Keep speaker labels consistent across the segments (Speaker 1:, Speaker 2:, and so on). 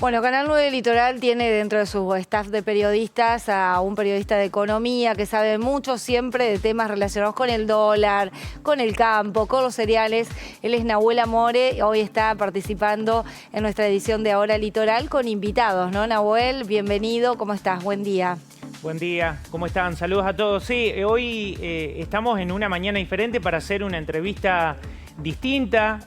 Speaker 1: Bueno, Canal 9 Litoral tiene dentro de su staff de periodistas a un periodista de economía que sabe mucho siempre de temas relacionados con el dólar, con el campo, con los cereales. Él es Nahuel Amore, hoy está participando en nuestra edición de Ahora Litoral con invitados, ¿no? Nahuel, bienvenido, ¿cómo estás? Buen día.
Speaker 2: Buen día, ¿cómo están? Saludos a todos. Sí, hoy estamos en una mañana diferente para hacer una entrevista distinta,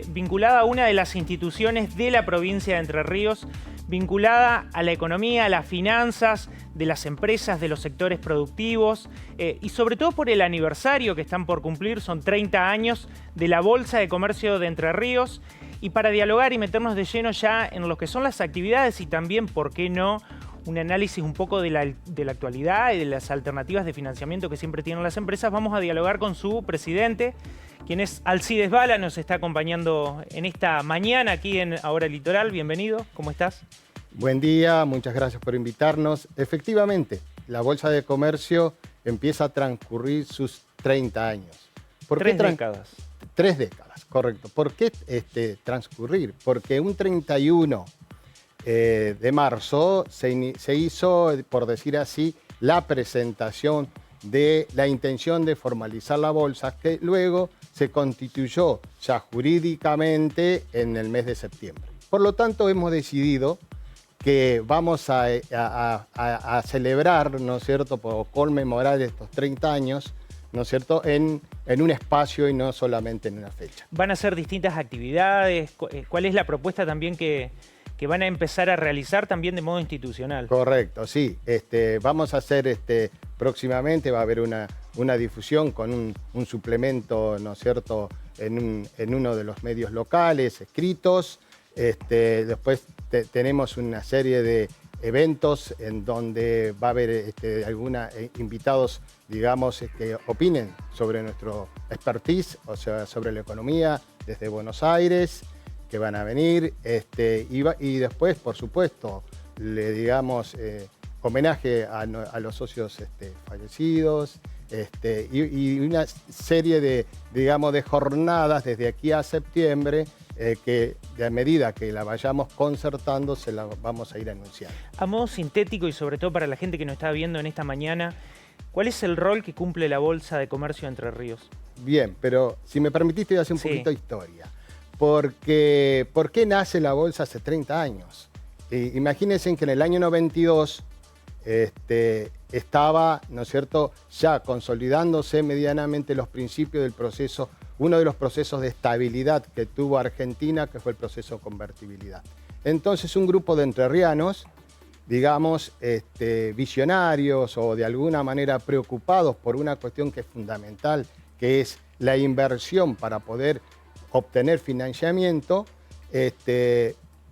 Speaker 2: vinculada a una de las instituciones de la provincia de Entre Ríos, vinculada a la economía, a las finanzas de las empresas, de los sectores productivos y sobre todo por el aniversario que están por cumplir, son 30 años de la Bolsa de Comercio de Entre Ríos. Y para dialogar y meternos de lleno ya en lo que son las actividades y también, ¿por qué no?, un análisis un poco de la actualidad y de las alternativas de financiamiento que siempre tienen las empresas, vamos a dialogar con su presidente, quien es Alcides Bala, nos está acompañando en esta mañana aquí en Ahora Litoral. Bienvenido, ¿cómo estás?
Speaker 3: Buen día, muchas gracias por invitarnos. Efectivamente, la Bolsa de Comercio empieza a transcurrir sus 30 años.
Speaker 2: Tres décadas.
Speaker 3: 3 décadas, correcto. ¿Por qué transcurrir? Porque un 31 de marzo se hizo, por decir así, la presentación de la intención de formalizar la bolsa, que luego se constituyó ya jurídicamente en el mes de septiembre. Por lo tanto, hemos decidido que vamos a celebrar, ¿no es cierto?, por conmemorar estos 30 años, ¿no es cierto?, en un espacio y no solamente en una fecha.
Speaker 2: Van a ser distintas actividades. ¿Cuál es la propuesta también que van a empezar a realizar también de modo institucional?
Speaker 3: Correcto, sí. Vamos a hacer próximamente, va a haber una difusión con un suplemento, ¿no es cierto?, en uno de los medios locales, escritos. Después tenemos una serie de eventos en donde va a haber algunos invitados, digamos, que opinen sobre nuestro expertise, o sea, sobre la economía desde Buenos Aires, que van a venir, y después, por supuesto, le digamos homenaje a los socios fallecidos, y una serie de, digamos, de jornadas desde aquí a septiembre, que a medida que la vayamos concertando se la vamos a ir anunciando.
Speaker 2: A modo sintético y sobre todo para la gente que nos está viendo en esta mañana, ¿cuál es el rol que cumple la Bolsa de Comercio de Entre Ríos?
Speaker 3: Bien, pero si me permitiste, voy a hacer un poquito de historia. Porque, ¿por qué nace la bolsa hace 30 años? Imagínense que en el año 92 estaba, ¿no es cierto?, ya consolidándose medianamente los principios del proceso, uno de los procesos de estabilidad que tuvo Argentina, que fue el proceso de convertibilidad. Entonces un grupo de entrerrianos, digamos, visionarios o de alguna manera preocupados por una cuestión que es fundamental, que es la inversión para poder obtener financiamiento,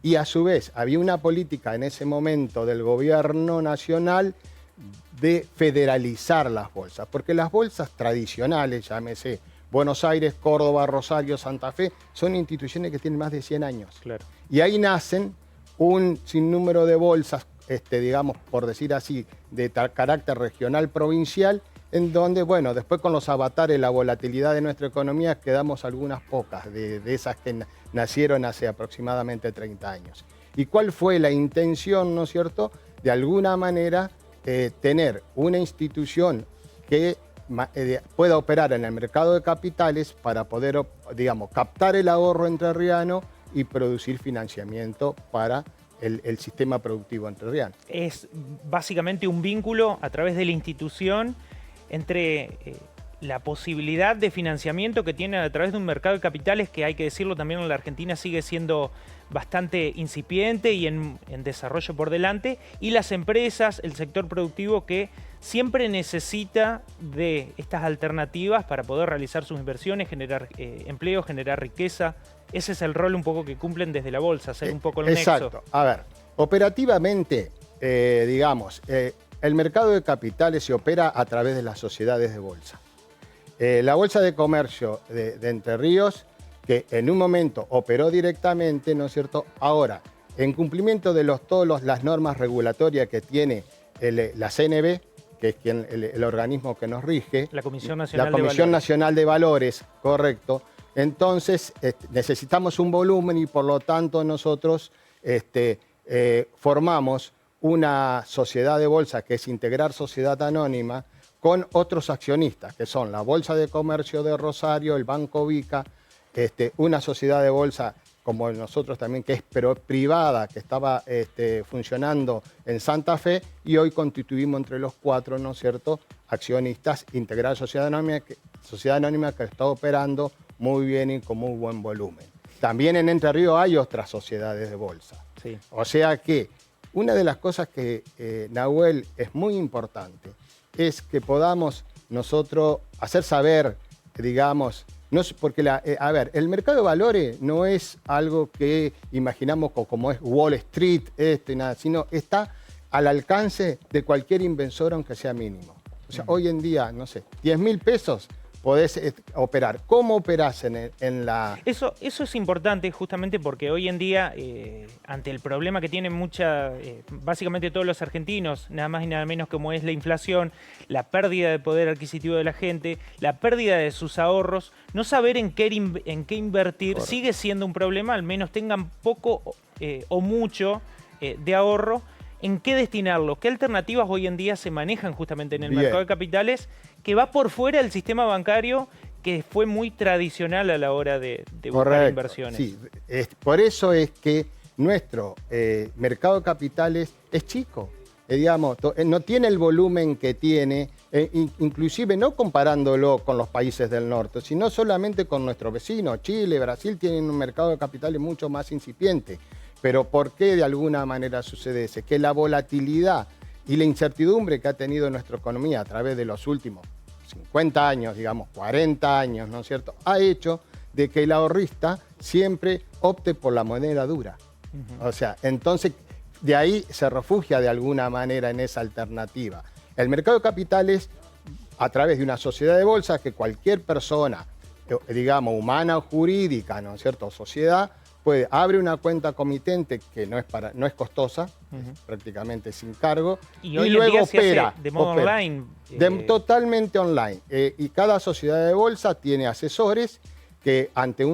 Speaker 3: y a su vez había una política en ese momento del gobierno nacional de federalizar las bolsas, porque las bolsas tradicionales, llámese Buenos Aires, Córdoba, Rosario, Santa Fe, son instituciones que tienen más de 100 años.
Speaker 2: Claro.
Speaker 3: Y ahí nacen un sinnúmero de bolsas, digamos, por decir así, de carácter regional, provincial, en donde, bueno, después con los avatares, la volatilidad de nuestra economía, quedamos algunas pocas de esas que nacieron hace aproximadamente 30 años. ¿Y cuál fue la intención, no es cierto?, de alguna manera tener una institución que pueda operar en el mercado de capitales para poder, digamos, captar el ahorro entrerriano y producir financiamiento para el sistema productivo entrerriano.
Speaker 2: Es básicamente un vínculo a través de la institución entre la posibilidad de financiamiento que tiene a través de un mercado de capitales que, hay que decirlo, también en la Argentina sigue siendo bastante incipiente y en desarrollo por delante, y las empresas, el sector productivo que siempre necesita de estas alternativas para poder realizar sus inversiones, generar empleo, generar riqueza. Ese es el rol un poco que cumplen desde la bolsa, hacer un poco el nexo.
Speaker 3: Exacto. A ver, operativamente, digamos, el mercado de capitales se opera a través de las sociedades de bolsa. La Bolsa de Comercio de Entre Ríos, que en un momento operó directamente, ¿no es cierto? Ahora, en cumplimiento de todas las normas regulatorias que tiene la CNB, que es el organismo que nos rige.
Speaker 2: La Comisión Nacional de Valores.
Speaker 3: La Comisión Nacional de Valores, correcto. Entonces, necesitamos un volumen y por lo tanto nosotros formamos una sociedad de bolsa que es Integrar Sociedad Anónima con otros accionistas, que son la Bolsa de Comercio de Rosario, el Banco Vica, una sociedad de bolsa como nosotros también, que es pero privada, que estaba funcionando en Santa Fe, y hoy constituimos entre los 4, ¿no es cierto?, accionistas, Integrar Sociedad Anónima que está operando muy bien y con muy buen volumen. También en Entre Ríos hay otras sociedades de bolsa.
Speaker 2: Sí.
Speaker 3: O sea que una de las cosas que, Nahuel, es muy importante, es que podamos nosotros hacer saber, digamos, no es porque a ver, el mercado de valores no es algo que imaginamos como es Wall Street, y nada, sino está al alcance de cualquier inversor, aunque sea mínimo. O sea, hoy en día, no sé, 10.000 pesos podés operar. ¿Cómo operás en la...?
Speaker 2: Eso es importante justamente porque hoy en día, ante el problema que tienen básicamente todos los argentinos, nada más y nada menos como es la inflación, la pérdida de poder adquisitivo de la gente, la pérdida de sus ahorros, no saber en qué invertir. Correcto. Sigue siendo un problema, al menos tengan poco o mucho de ahorro. ¿En qué destinarlo? ¿Qué alternativas hoy en día se manejan justamente en el mercado de capitales que va por fuera del sistema bancario, que fue muy tradicional a la hora de buscar inversiones?
Speaker 3: Sí, por eso es que nuestro mercado de capitales es chico. Digamos, no tiene el volumen que tiene, inclusive no comparándolo con los países del norte, sino solamente con nuestros vecinos. Chile, Brasil tienen un mercado de capitales mucho más incipiente. Pero ¿por qué de alguna manera sucede eso? Que la volatilidad y la incertidumbre que ha tenido nuestra economía a través de los últimos 50 años, digamos 40 años, ¿no es cierto?, ha hecho de que el ahorrista siempre opte por la moneda dura. O sea, entonces de ahí se refugia de alguna manera en esa alternativa. El mercado de capitales, a través de una sociedad de bolsa que cualquier persona, digamos, humana o jurídica, ¿no es cierto?, o sociedad, abre una cuenta comitente que no es costosa, es prácticamente sin cargo,
Speaker 2: y luego opera de modo online.
Speaker 3: Totalmente online. Y cada sociedad de bolsa tiene asesores que ante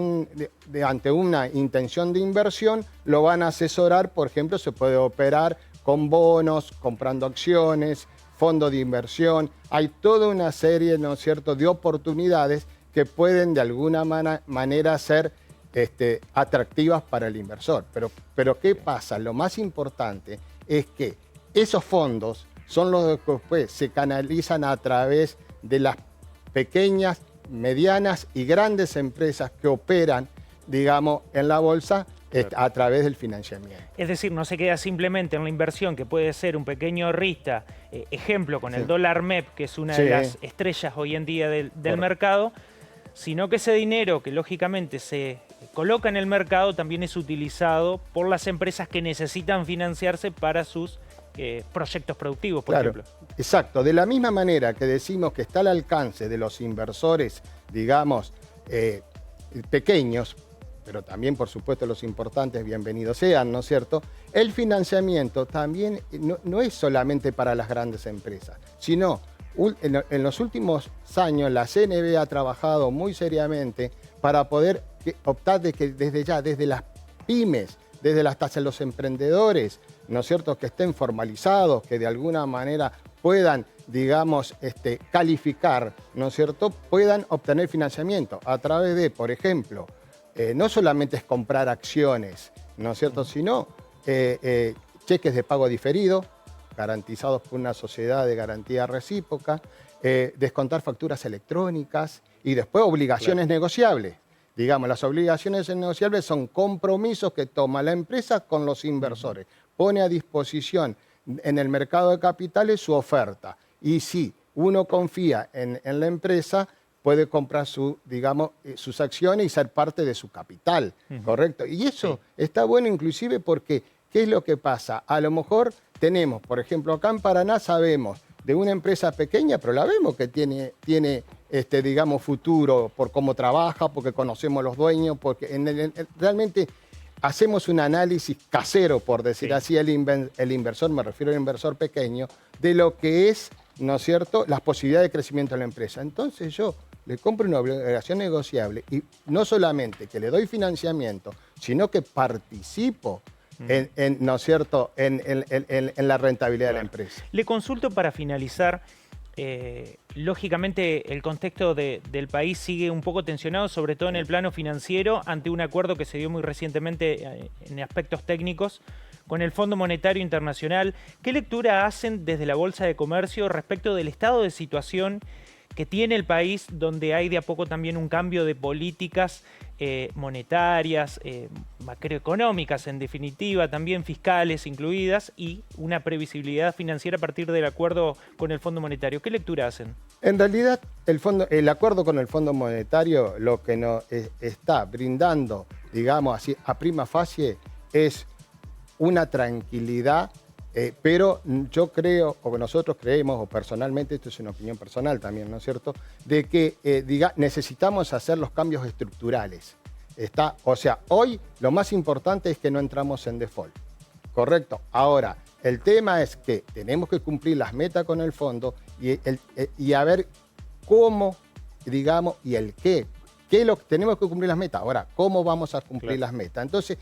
Speaker 3: una intención de inversión lo van a asesorar. Por ejemplo, se puede operar con bonos, comprando acciones, fondos de inversión. Hay toda una serie, ¿no es cierto?, de oportunidades que pueden de alguna manera ser atractivas para el inversor. Pero ¿qué pasa? Lo más importante es que esos fondos son los que después se canalizan a través de las pequeñas, medianas y grandes empresas que operan, digamos, en la bolsa a través del financiamiento.
Speaker 2: Es decir, no se queda simplemente en la inversión, que puede ser un pequeño ahorrista, ejemplo con el dólar MEP, que es una de las estrellas hoy en día del mercado, sino que ese dinero que lógicamente se coloca en el mercado también es utilizado por las empresas que necesitan financiarse para sus proyectos productivos, por ejemplo.
Speaker 3: Exacto. De la misma manera que decimos que está al alcance de los inversores, digamos, pequeños, pero también, por supuesto, los importantes, bienvenidos sean, ¿no es cierto? El financiamiento también no es solamente para las grandes empresas, sino en los últimos años la CNB ha trabajado muy seriamente para poder optar de que desde las pymes, desde las tasas de los emprendedores, ¿no es cierto?, que estén formalizados, que de alguna manera puedan, digamos, calificar, ¿no es cierto?, puedan obtener financiamiento a través de, por ejemplo, no solamente es comprar acciones, ¿no es cierto?, sino cheques de pago diferido, garantizados por una sociedad de garantía recíproca, descontar facturas electrónicas y después obligaciones negociables. Digamos, las obligaciones negociables son compromisos que toma la empresa con los inversores. Pone a disposición en el mercado de capitales su oferta. Y si uno confía en la empresa, puede comprar sus acciones y ser parte de su capital, ¿correcto? Y eso está bueno inclusive porque, ¿qué es lo que pasa? A lo mejor tenemos, por ejemplo, acá en Paraná sabemos de una empresa pequeña, pero la vemos que tiene digamos, futuro por cómo trabaja, porque conocemos los dueños, porque realmente hacemos un análisis casero, por decir así, el inversor, me refiero al inversor pequeño, de lo que es, ¿no es cierto?, las posibilidades de crecimiento de la empresa. Entonces yo le compro una obligación negociable y no solamente que le doy financiamiento, sino que participo ¿no es cierto?, en la rentabilidad de la empresa.
Speaker 2: Le consulto para finalizar. Lógicamente el contexto del país sigue un poco tensionado, sobre todo en el plano financiero, ante un acuerdo que se dio muy recientemente en aspectos técnicos con el Fondo Monetario Internacional. ¿Qué lectura hacen desde la Bolsa de Comercio respecto del estado de situación que tiene el país, donde hay de a poco también un cambio de políticas monetarias, macroeconómicas en definitiva, también fiscales incluidas, y una previsibilidad financiera a partir del acuerdo con el Fondo Monetario? ¿Qué lectura hacen?
Speaker 3: En realidad, el acuerdo con el Fondo Monetario lo que nos está brindando, digamos así, a prima facie, es una tranquilidad, pero yo creo, o nosotros creemos, o personalmente, esto es una opinión personal también, ¿no es cierto?, de que necesitamos hacer los cambios estructurales. O sea, hoy lo más importante es que no entramos en default, ¿correcto? Ahora, el tema es que tenemos que cumplir las metas con el fondo y a ver cómo, digamos, y el qué. Tenemos que cumplir las metas. Ahora, ¿cómo vamos a cumplir las metas? Entonces,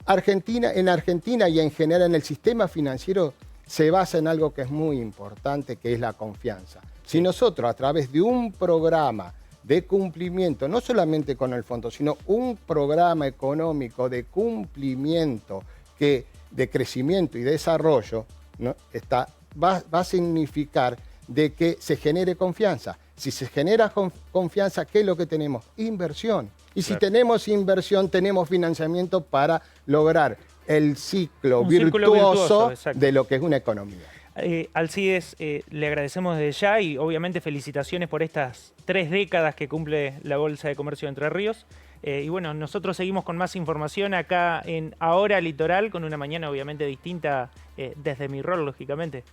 Speaker 3: en Argentina y en general en el sistema financiero se basa en algo que es muy importante, que es la confianza. Si nosotros a través de un programa de cumplimiento, no solamente con el fondo, sino un programa económico de cumplimiento, de crecimiento y desarrollo, ¿no?, va a significar de que se genere confianza. Si se genera confianza, ¿qué es lo que tenemos? Inversión. Y si tenemos inversión, tenemos financiamiento para lograr el ciclo virtuoso de lo que es una economía.
Speaker 2: Alcides, le agradecemos desde ya y obviamente felicitaciones por estas 3 décadas que cumple la Bolsa de Comercio de Entre Ríos. Y bueno, nosotros seguimos con más información acá en Ahora Litoral, con una mañana obviamente distinta desde mi rol, lógicamente.